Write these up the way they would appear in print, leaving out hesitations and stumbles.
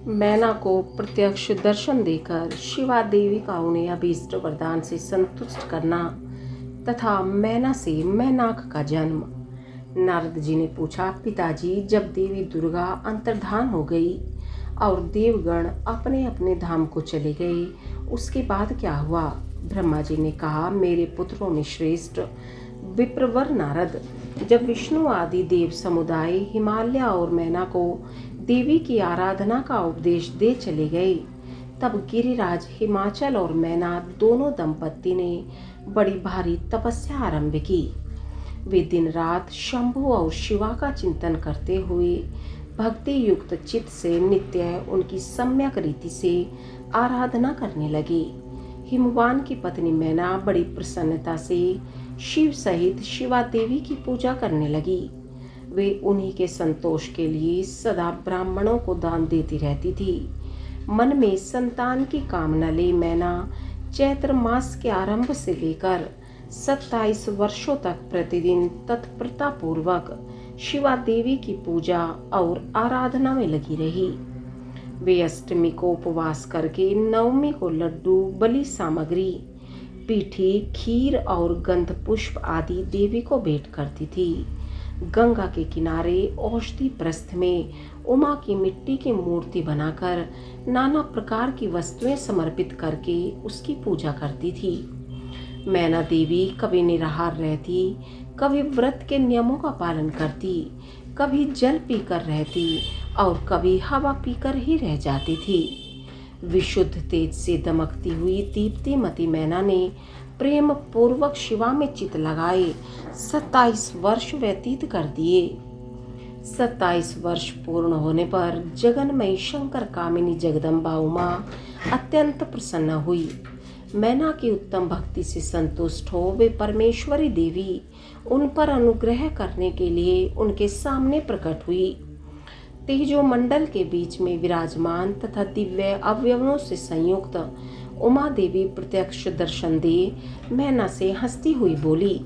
मैना को प्रत्यक्ष दर्शन देकर शिवा देवी का उन्हें अभीष्ट वरदान से संतुष्ट करना तथा मैना से मैनाक का जन्म। नारद जी ने पूछा, पिताजी, जब देवी दुर्गा अंतर्धान हो गई और देवगण अपने अपने धाम को चले गए, उसके बाद क्या हुआ? ब्रह्मा जी ने कहा, मेरे पुत्रों में श्रेष्ठ विप्रवर नारद, जब विष्णु आदि देव समुदाय हिमालय और मैना को देवी की आराधना का उपदेश दे चले गए, तब गिरिराज हिमाचल और मैना दोनों दंपत्ति ने बड़ी भारी तपस्या आरंभ की। वे दिन रात शंभु और शिवा का चिंतन करते हुए भक्ति युक्त चित्त से नित्य उनकी सम्यक रीति से आराधना करने लगे। हिमवान की पत्नी मैना बड़ी प्रसन्नता से शिव सहित शिवा देवी की पूजा करने लगी। वे उन्हीं के संतोष के लिए सदा ब्राह्मणों को दान देती रहती थी। मन में संतान की कामना ले मैना चैत्र मास के आरंभ से लेकर 27 वर्षों तक प्रतिदिन तत्परता पूर्वक शिवा देवी की पूजा और आराधना में लगी रही। वे अष्टमी को उपवास करके नवमी को लड्डू, बलि सामग्री, पीठी, खीर और गंध पुष्प आदि देवी को भेंट करती थी। गंगा के किनारे औषधि प्रस्थ में उमा की मिट्टी की मूर्ति बनाकर नाना प्रकार की वस्तुएं समर्पित करके उसकी पूजा करती थी। मैना देवी कभी निराहार रहती, कभी व्रत के नियमों का पालन करती, कभी जल पीकर रहती और कभी हवा पीकर ही रह जाती थी। विशुद्ध तेज से दमकती हुई दीप्तिमती मैना ने प्रेम पूर्वक शिवा में चित लगाए 27 वर्ष व्यतीत कर दिए। 27 वर्ष पूर्ण होने पर जगन्मयी शंकर कामिनी जगदम्बा उमा अत्यंत प्रसन्न हुई। मैना की उत्तम भक्ति से संतुष्ट हो वे परमेश्वरी देवी उन पर अनुग्रह करने के लिए उनके सामने प्रकट हुई। तेजो मंडल के बीच में विराजमान तथा दिव्य अवयवों से संयुक्त उमा देवी प्रत्यक्ष दर्शन दे मैना से हंसती हुई बोली।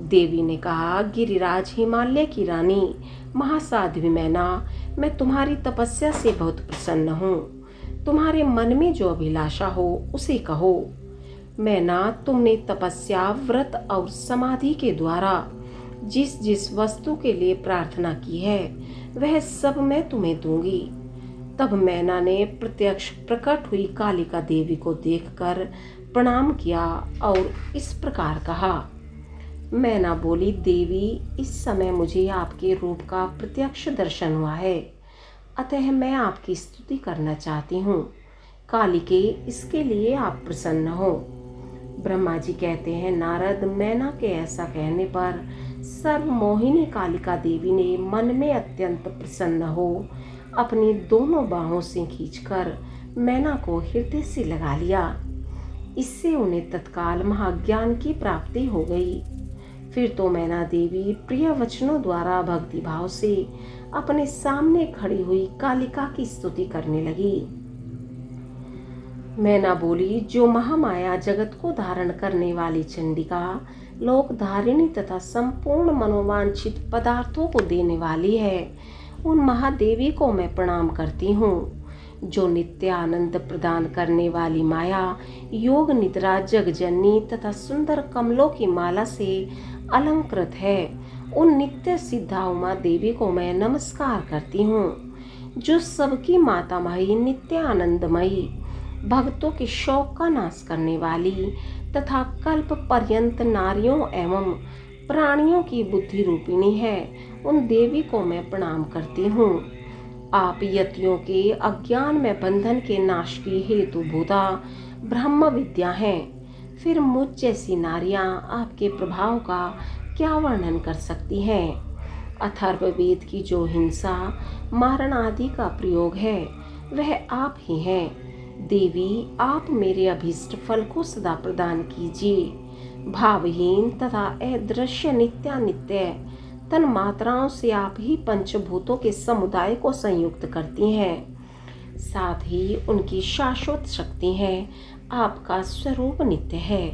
देवी ने कहा, गिरिराज हिमालय की रानी महासाध्वी मैना, मैं तुम्हारी तपस्या से बहुत प्रसन्न हूँ। तुम्हारे मन में जो अभिलाषा हो उसे कहो। मैना, तुमने तपस्या, व्रत और समाधि के द्वारा जिस जिस वस्तु के लिए प्रार्थना की है वह सब मैं तुम्हें दूंगी। तब मैना ने प्रत्यक्ष प्रकट हुई कालिका देवी को देखकर प्रणाम किया और इस प्रकार कहा। मैना बोली, देवी, इस समय मुझे आपके रूप का प्रत्यक्ष दर्शन हुआ है, अतः मैं आपकी स्तुति करना चाहती हूँ। कालिके, इसके लिए आप प्रसन्न हो। ब्रह्मा जी कहते हैं, नारद, मैना के ऐसा कहने पर सर्वमोहिनी कालिका देवी ने मन में अत्यंत प्रसन्न हो अपनी दोनों बाहों से खींचकर मैना को हृदय से लगा लिया। इससे उन्हें तत्काल महाज्ञान की प्राप्ति हो गई। फिर तो मैना देवी प्रिय वचनों द्वारा भक्ति भाव से अपने सामने खड़ी हुई कालिका की स्तुति करने लगी। मैना बोली, जो महामाया जगत को धारण करने वाली चंडिका, लोक धारिणी तथा संपूर्ण मनोवांछित पदार्थों को देने वाली है, उन महादेवी को मैं प्रणाम करती हूँ। जो नित्य आनंद प्रदान करने वाली माया, योग निद्रा, जगजननी तथा सुंदर कमलों की माला से अलंकृत है, उन नित्य सिद्धा उमा देवी को मैं नमस्कार करती हूँ। जो सबकी मातामही, नित्य आनंदमयी, भक्तों के शौक का नाश करने वाली तथा कल्प पर्यंत नारियों एवं प्राणियों की बुद्धि रूपिणी है, उन देवी को मैं प्रणाम करती हूँ। आप यतियों के अज्ञान में बंधन के नाश की हेतुभूता ब्रह्म विद्या हैं। फिर मुझ जैसी नारियां आपके प्रभाव का क्या वर्णन कर सकती हैं। अथर्ववेद की जो हिंसा, मारण आदि का प्रयोग है वह आप ही हैं। देवी, आप मेरे अभीष्ट फल को सदा प्रदान कीजिए। भावहीन तथा अदृश्य नित्यानित्य तन मात्राओं से आप ही पंचभूतों के समुदाय को संयुक्त करती हैं। साथ ही उनकी शाश्वत शक्ति है। आपका स्वरूप नित्य है।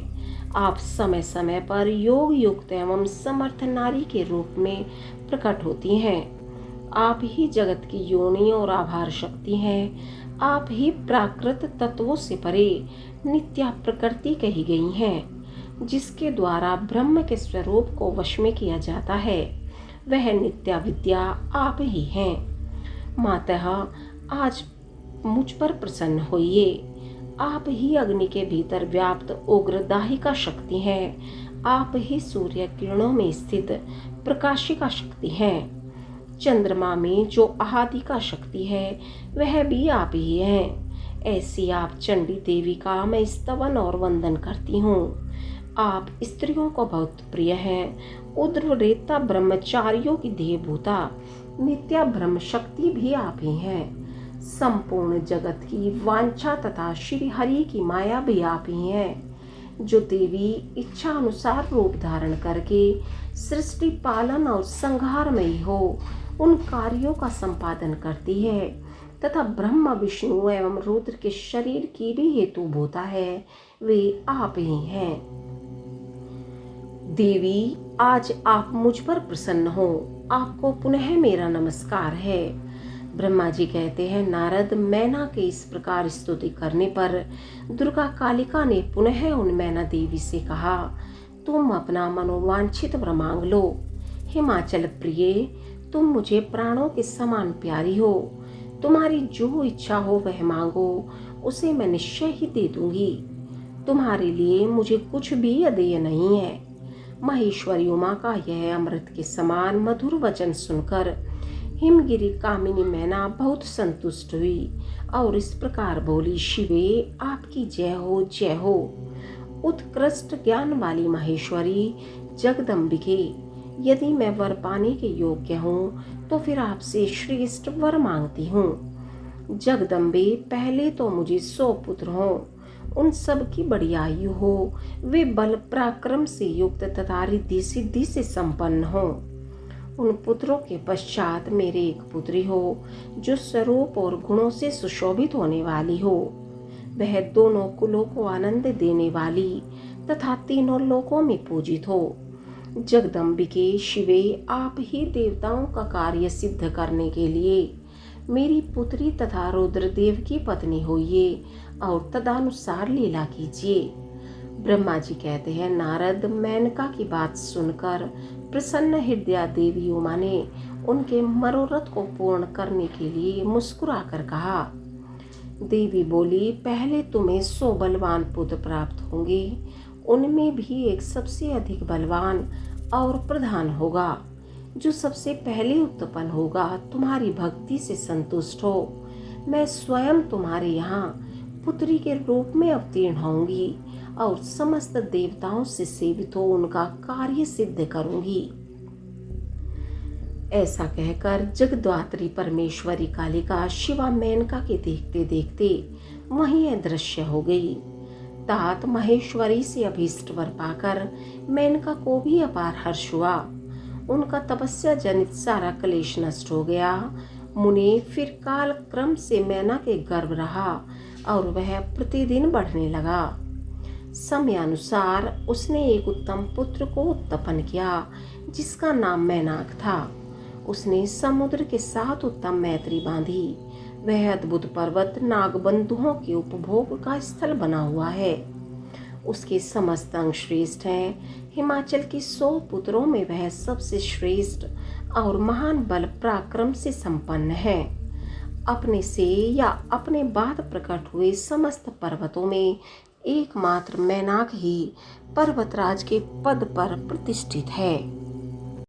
आप समय समय पर योग युक्त एवं समर्थ नारी के रूप में प्रकट होती हैं। आप ही जगत की योनि और आभार शक्ति हैं। आप ही प्राकृत तत्वों से परे नित्या प्रकृति कही गई हैं। जिसके द्वारा ब्रह्म के स्वरूप को वश में किया जाता है वह नित्या विद्या आप ही हैं। मातः आज मुझ पर प्रसन्न होइए। आप ही अग्नि के भीतर व्याप्त उग्र दाहिका शक्ति हैं। आप ही सूर्य किरणों में स्थित प्रकाशिका शक्ति हैं। चंद्रमा में जो आहादिका शक्ति है वह भी आप ही हैं। ऐसी आप चंडी देवी का मैं स्तवन और वंदन करती हूँ। आप स्त्रियों को बहुत प्रिय हैं। उद्रवरेता ब्रह्मचारियों की देहभूता नित्या ब्रह्म शक्ति भी आप ही हैं। संपूर्ण जगत की वांछा तथा श्री हरि की माया भी आप ही हैं। जो देवी इच्छा अनुसार रूप धारण करके सृष्टि पालन और संहार में ही हो उन कार्यों का संपादन करती है तथा ब्रह्मा विष्णु एवं रुद्र के शरीर की भी हेतु होता है वे आप ही हैं। देवी आज आप मुझ पर प्रसन्न हो। आपको पुनः मेरा नमस्कार है। ब्रह्मा जी कहते हैं, नारद, मैना के इस प्रकार स्तुति करने पर दुर्गा कालिका ने पुनः उन मैना देवी से कहा, तुम अपना मनोवांछित वर मांग लो। हिमाचल प्रिय, तुम मुझे प्राणों के समान प्यारी हो। तुम्हारी जो इच्छा हो वह मांगो, उसे मैं निश्चय ही दे दूंगी। तुम्हारे लिए मुझे कुछ भी अदेय नहीं है। महेश्वरी उमा का यह अमृत के समान मधुर वचन सुनकर हिमगिरी कामिनी मैना बहुत संतुष्ट हुई और इस प्रकार बोली, शिवे आपकी जय हो, जय हो। उत्कृष्ट ज्ञान वाली महेश्वरी जगदम्बिके, यदि मैं वर पाने के योग्य हूँ तो फिर आपसे श्रेष्ठ वर मांगती हूँ। जगदम्बे, पहले तो मुझे 100 पुत्र हों, उन सब की बड़ी आयु हो, वे बल पराक्रम से युक्त तथा रिद्धि सिद्धि से संपन्न हों। उन पुत्रों के पश्चात मेरे एक पुत्री हो जो स्वरूप और गुणों से सुशोभित होने वाली हो। वह दोनों कुलों को आनंद देने वाली तथा तीनों लोकों में पूजित हो। जगदम्बिके, शिवे, आप ही देवताओं का कार्य सिद्ध करने के लिए मेरी पुत्री तथा रुद्रदेव की पत्नी होइए और तदनुसार लीला कीजिए। ब्रह्मा जी कहते हैं, नारद, मेनका की बात सुनकर प्रसन्न हृदया देवी उमा ने उनके मनोरथ को पूर्ण करने के लिए मुस्कुरा कर कहा। देवी बोली, पहले तुम्हें 100 बलवान पुत्र प्राप्त होंगे। उनमें भी एक सबसे अधिक बलवान और प्रधान होगा जो सबसे पहले उत्पन्न होगा। तुम्हारी भक्ति से संतुष्ट हो मैं स्वयं तुम्हारे यहाँ पुत्री के रूप में अवतीर्ण होंगी और समस्त देवताओं से सेवित हो उनका कार्य सिद्ध करूंगी। ऐसा कहकर जगद्धात्री परमेश्वरी कालिका शिवा मेनका के देखते देखते वहीं अदृश्य हो गई। तात महेश्वरी से अभीष्ट वर पाकर मेनका को भी अपार हर्ष हुआ। उनका तपस्या जनित सारा क्लेश नष्ट हो गया। मुनि, फिर काल क्रम से मैना के गर्भ रहा और वह प्रतिदिन बढ़ने लगा। समयानुसार उसने एक उत्तम पुत्र को उत्पन्न किया जिसका नाम मैनाक था। उसने समुद्र के साथ उत्तम मैत्री बांधी। वह अद्भुत पर्वत नागबंधुओं के उपभोग का स्थल बना हुआ है। उसके समस्त अंग श्रेष्ठ हैं। हिमाचल के 100 पुत्रों में वह सबसे श्रेष्ठ और महान बल पराक्रम से संपन्न है। अपने से या अपने बाद प्रकट हुए समस्त पर्वतों में एकमात्र मैनाक ही पर्वतराज के पद पर प्रतिष्ठित है।